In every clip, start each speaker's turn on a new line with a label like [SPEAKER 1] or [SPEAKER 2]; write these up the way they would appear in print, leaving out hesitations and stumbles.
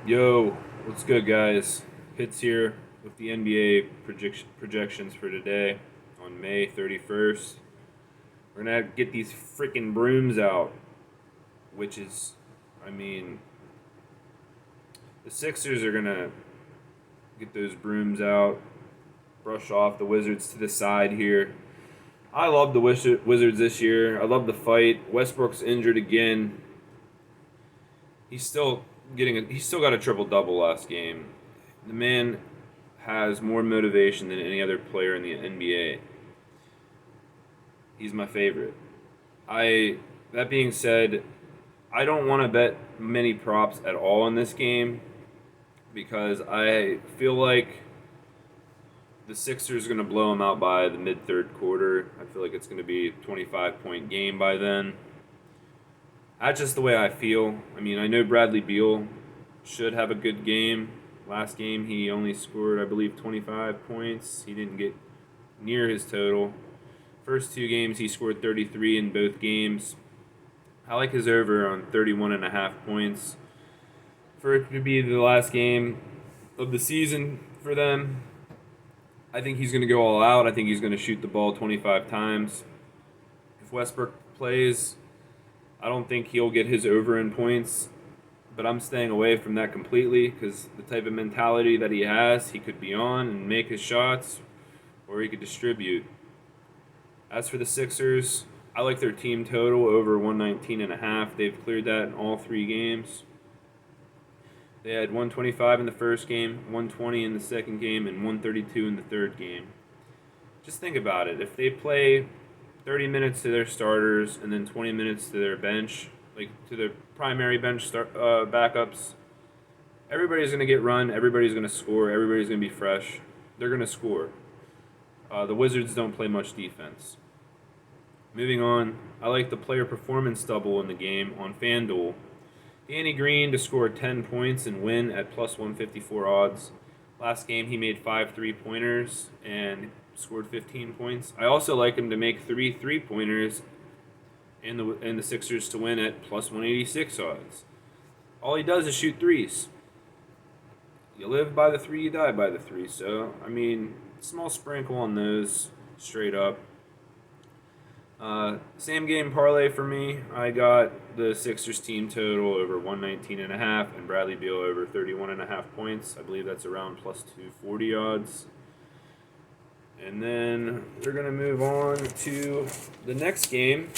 [SPEAKER 1] Yo, what's good, guys? Hits here with the NBA projections for today on May 31st. We're gonna get these freaking brooms out, which is, I mean, the Sixers are gonna get those brooms out, brush off the Wizards to the side here. I love the Wizards this year. I love the fight. Westbrook's injured again. He's still he's still got a triple double last game. The man has more motivation than any other player in the NBA. He's my favorite. I That being said, I don't want to bet many props at all in this game because I feel like the Sixers are going to blow them out by the mid third quarter. I feel like it's going to be a 25-point game by then. That's just the way I feel. I mean, I know Bradley Beal should have a good game. Last game, he only scored, I believe, 25 points. He didn't get near his total. First two games, he scored 33 in both games. I like his over on 31.5 points. For it to be the last game of the season for them, I think he's going to go all out. I think he's going to shoot the ball 25 times. If Westbrook plays, I don't think he'll get his over in points, but I'm staying away from that completely because the type of mentality that he has, he could be on and make his shots, or he could distribute. As for the Sixers, I like their team total over 119.5. They've cleared that in all three games. They had 125 in the first game, 120 in the second game, and 132 in the third game. Just think about it. If they play 30 minutes to their starters and then 20 minutes to their bench, like to their primary bench backups, everybody's going to get run, everybody's going to score, everybody's going to be fresh. They're going to score. The Wizards don't play much defense. Moving on, I like the player performance double in the game on FanDuel. Danny Green to score 10 points and win at plus 154 odds. Last game, he made 5 3-pointers and scored 15 points. I also like him to make 3 3-pointers and the Sixers to win at plus 186 odds. All he does is shoot threes. You live by the three, you die by the three. So, I mean, small sprinkle on those straight up. Same game parlay for me. I got the Sixers team total over 119.5 and Bradley Beal over 31.5 points. I believe that's around plus 240 odds. And then we're going to move on to the next game.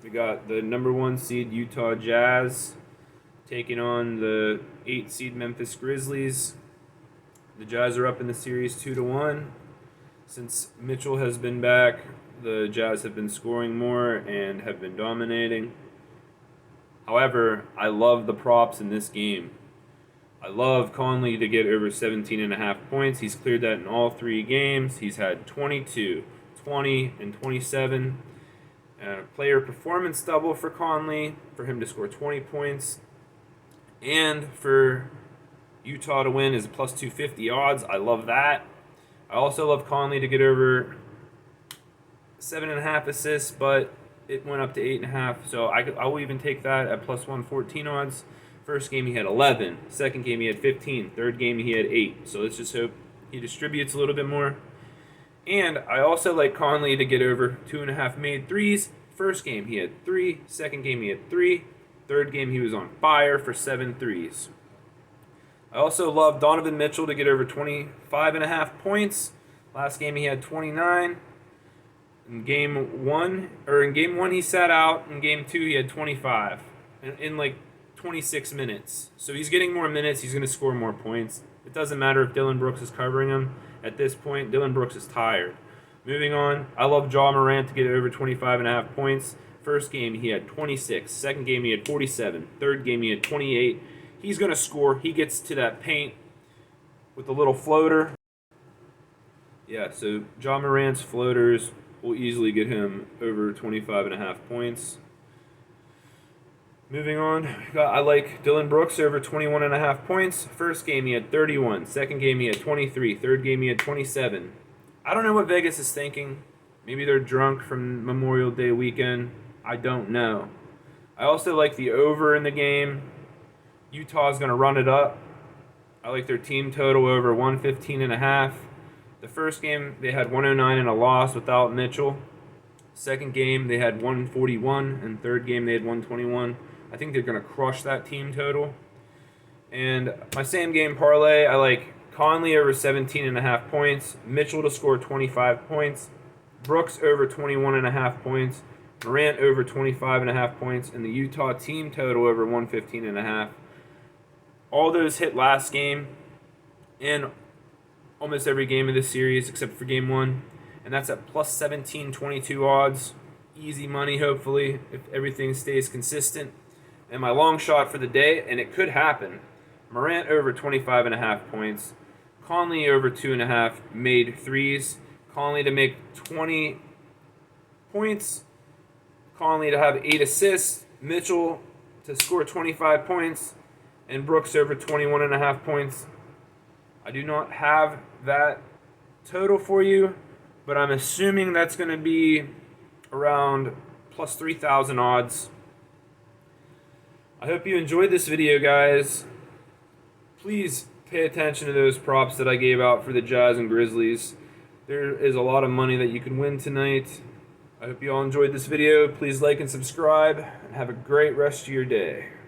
[SPEAKER 1] We got the number 1 seed Utah Jazz taking on the 8 seed Memphis Grizzlies. The Jazz are up in the series 2-1. Since Mitchell has been back, the Jazz have been scoring more and have been dominating. However, I love the props in this game. I love Conley to get over 17.5 points. He's cleared that in all three games. He's had 22, 20, and 27. Player performance double for Conley for him to score 20 points. And for Utah to win is plus 250 odds. I love that. I also love Conley to get over 7.5 assists, but it went up to 8.5. So I will even take that at plus 114 odds. First game he had 11. Second game he had 15. Third game he had 8. So let's just hope he distributes a little bit more. And I also like Conley to get over 2.5 made threes. First game he had 3. Second game he had 3. Third game he was on fire for 7 threes. I also love Donovan Mitchell to get over 25.5 points. Last game he had 29. In game one he sat out. In game 2 he had 25 in like 26 minutes. So he's getting more minutes. He's going to score more points. It doesn't matter if Dylan Brooks is covering him. At this point, Dylan Brooks is tired. Moving on, I love Ja Morant to get over 25.5 points. First game he had 26. Second game he had 47. Third game he had 28. He's going to score. He gets to that paint with a little floater. Yeah, so Ja Morant's floaters will easily get him over 25.5 points. Moving on, I like Dylan Brooks over 21.5 points. First game he had 31. Second game he had 23. Third game he had 27. I don't know what Vegas is thinking. Maybe they're drunk from Memorial Day weekend. I don't know. I also like the over in the game Utah's going to run it up. I like their team total over 115.5. The first game, they had 109 and a loss without Mitchell. Second game, they had 141, and third game, they had 121. I think they're going to crush that team total. And my same game parlay, I like Conley over 17.5 points, Mitchell to score 25 points, Brooks over 21.5 points, Morant over 25.5 points, and the Utah team total over 115.5. All those hit last game and almost every game of this series except for game one. And that's at plus 1722 odds. Easy money, hopefully, if everything stays consistent. And my long shot for the day, and it could happen, Morant over 25.5 points, Conley over 2.5 made threes, Conley to make 20 points, Conley to have 8 assists, Mitchell to score 25 points, and Brooks over 21.5 points. I do not have that total for you, but I'm assuming that's going to be around plus 3,000 odds. I hope you enjoyed this video, guys. Please pay attention to those props that I gave out for the Jazz and Grizzlies. There is a lot of money that you can win tonight. I hope you all enjoyed this video. Please like and subscribe, and have a great rest of your day.